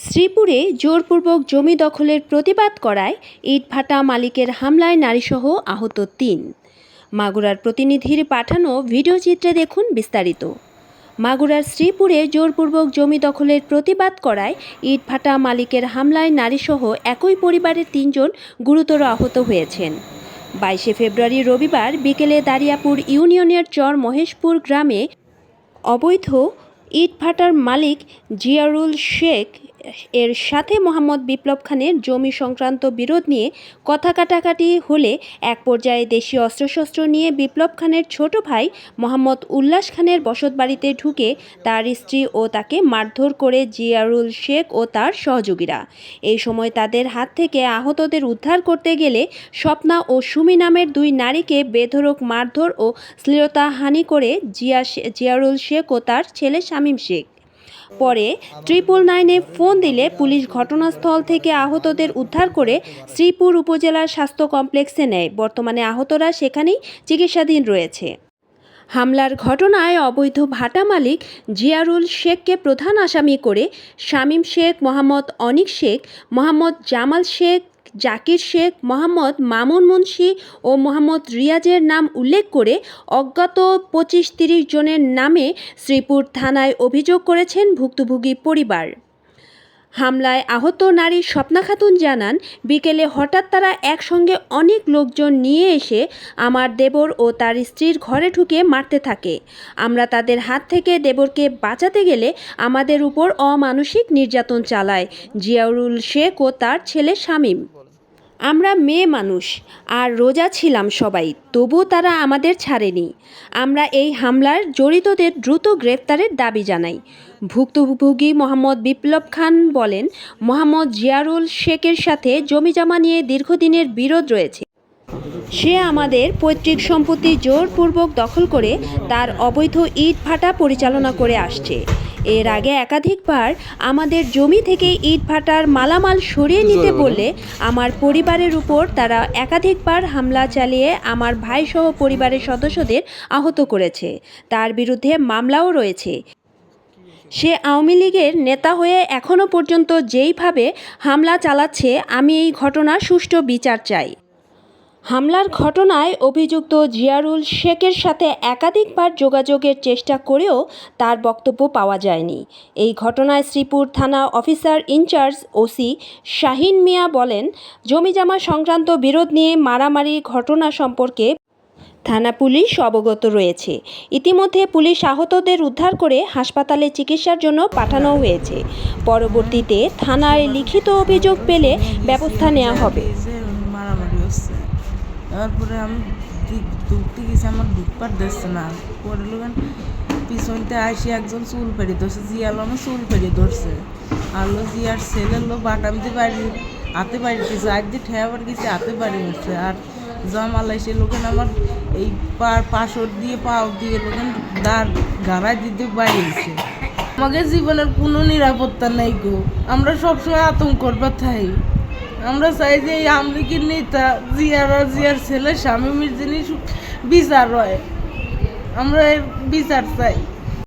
শ্রীপুরে জোরপূর্বক জমি দখলের প্রতিবাদ করায় ইটভাটা মালিকের হামলায় নারীসহ আহত ৩। মাগুরার প্রতিনিধির পাঠানো ভিডিওচিত্রে দেখুন বিস্তারিত। মাগুরার শ্রীপুরে জোরপূর্বক জমি দখলের প্রতিবাদ করায় ইটভাটা মালিকের হামলায় নারীসহ একই পরিবারের ৩ জন গুরুতর আহত হয়েছেন। ২২ ফেব্রুয়ারি রবিবার বিকেলে দারিয়াপুর ইউনিয়নের চর মহেশপুর গ্রামে অবৈধ ইটভাটার মালিক জিয়ারুল শেখ এর সাথে মোহাম্মদ বিপ্লব খানের জমি সংক্রান্ত বিরোধ নিয়ে কথা কাটাকাটি হলে এক পর্যায়ে দেশীয় অস্ত্রশস্ত্র নিয়ে বিপ্লব খানের ছোট ভাই মোহাম্মদ উল্লাস খানের বসতবাড়িতে ঢুকে তার স্ত্রী ও তাকে মারধর করে জিয়ারুল শেখ ও তার সহযোগীরা। এই সময় তাদের হাত থেকে আহতদের উদ্ধার করতে গেলে স্বপ্না ও সুমি নামের ২ নারীকে বেধড়ক মারধর ও শ্লীলতাহানি করে জিয়ারুল শেখ ও তার ছেলে শামীম শেখ। পরে 999-এ ফোন দিলে পুলিশ ঘটনাস্থল থেকে আহতদের উদ্ধার করে শ্রীপুর উপজেলা স্বাস্থ্য কমপ্লেক্সে নেয়। বর্তমানে আহতরা সেখানেই চিকিৎসাধীন রয়েছে। হামলার ঘটনায় অবৈধ ভাটা মালিক জিয়ারুল শেখকে প্রধান আসামি করে শামীম শেখ, মোহাম্মদ অনিক শেখ, মোহাম্মদ জামাল শেখ, জাকির শেখ, মোহাম্মদ মামুন মুন্সি ও মোহাম্মদ রিয়াজের নাম উল্লেখ করে অজ্ঞাত ২৫-৩০ জনের নামে শ্রীপুর থানায় অভিযোগ করেছেন ভুক্তভোগী পরিবার। হামলায় আহত নারী স্বপ্না খাতুন জানান, বিকেলে হঠাৎ তারা একসঙ্গে অনেক লোকজন নিয়ে এসে আমার দেবর ও তার স্ত্রীর ঘরে ঢুকে মারতে থাকে। আমরা তাদের হাত থেকে দেবরকে বাঁচাতে গেলে আমাদের উপর অমানসিক নির্যাতন চালায় জিয়ারুল শেখ ও তার ছেলে শামীম। আমরা মেয়ে মানুষ আর রোজা ছিলাম সবাই, তবুও তারা আমাদের ছাড়েনি। আমরা এই হামলার জড়িতদের দ্রুত গ্রেফতারের দাবি জানাই। ভুক্তভোগী মোহাম্মদ বিপ্লব খান বলেন, মোহাম্মদ জিয়ারুল শেখের সাথে জমিজমা নিয়ে দীর্ঘদিনের বিরোধ রয়েছে। সে আমাদের পৈতৃক সম্পত্তি জোরপূর্বক দখল করে তার অবৈধ ইট ভাটা পরিচালনা করে আসছে। এর আগে একাধিকবার আমাদের জমি থেকে ইট ভাটার মালামাল সরিয়ে নিতে বললে আমার পরিবারের উপর তারা একাধিকবার হামলা চালিয়ে আমার ভাইসহ পরিবারের সদস্যদের আহত করেছে। তার বিরুদ্ধে মামলাও রয়েছে। সে আওয়ামী লীগের নেতা হয়ে এখনও পর্যন্ত যেইভাবে হামলা চালাচ্ছে, আমি এই ঘটনার সুষ্ঠু বিচার চাই। হামলার ঘটনায় অভিযুক্ত জিয়ারুল শেখের সাথে একাধিকবার যোগাযোগের চেষ্টা করেও তার বক্তব্য পাওয়া যায়নি। এই ঘটনায় শ্রীপুর থানা অফিসার ইনচার্জ ওসি শাহিন মিয়া বলেন, জমিজমা সংক্রান্ত বিরোধ নিয়ে মারামারি ঘটনা সম্পর্কে থানা পুলিশ অবগত রয়েছে। ইতিমধ্যে পুলিশ আহতদের উদ্ধার করে হাসপাতালে চিকিৎসার জন্য পাঠানো হয়েছে। পরবর্তীতে থানায় লিখিত অভিযোগ পেলে ব্যবস্থা নেওয়া হবে। তারপরে আমি ঢুকতে গেছি, আমার ঢুকবার দিচ্ছে না। পরে লোকেন পিছনতে আসি একজন চুল পেড়ে ধরছে, জিয়ালো আমার চুল পেড়ে ধরছে। আলো জিয়ার ছেলের লোক বাটামতে বাড়ি হাতে বাড়ি গেছে, আজ দিয়ে ঠেয়াবার গেছে হাতে বাড়ি উঠছে। আর জামাল এসে লোকেন আমার এই পাশর দিয়ে পাও দিয়ে লোকেন দাঁড় গাড়ায় দিতে বাড়িয়েছে। আমাদের জীবনের কোনো নিরাপত্তা নেই গো, আমরা সবসময় আতঙ্কর থাই। আমরা চাই যে এই আওয়ামী লীগের নেতা জিয়ার ছেলে শামীমের জিনিস বিচার হয়, আমরা বিচার চাই।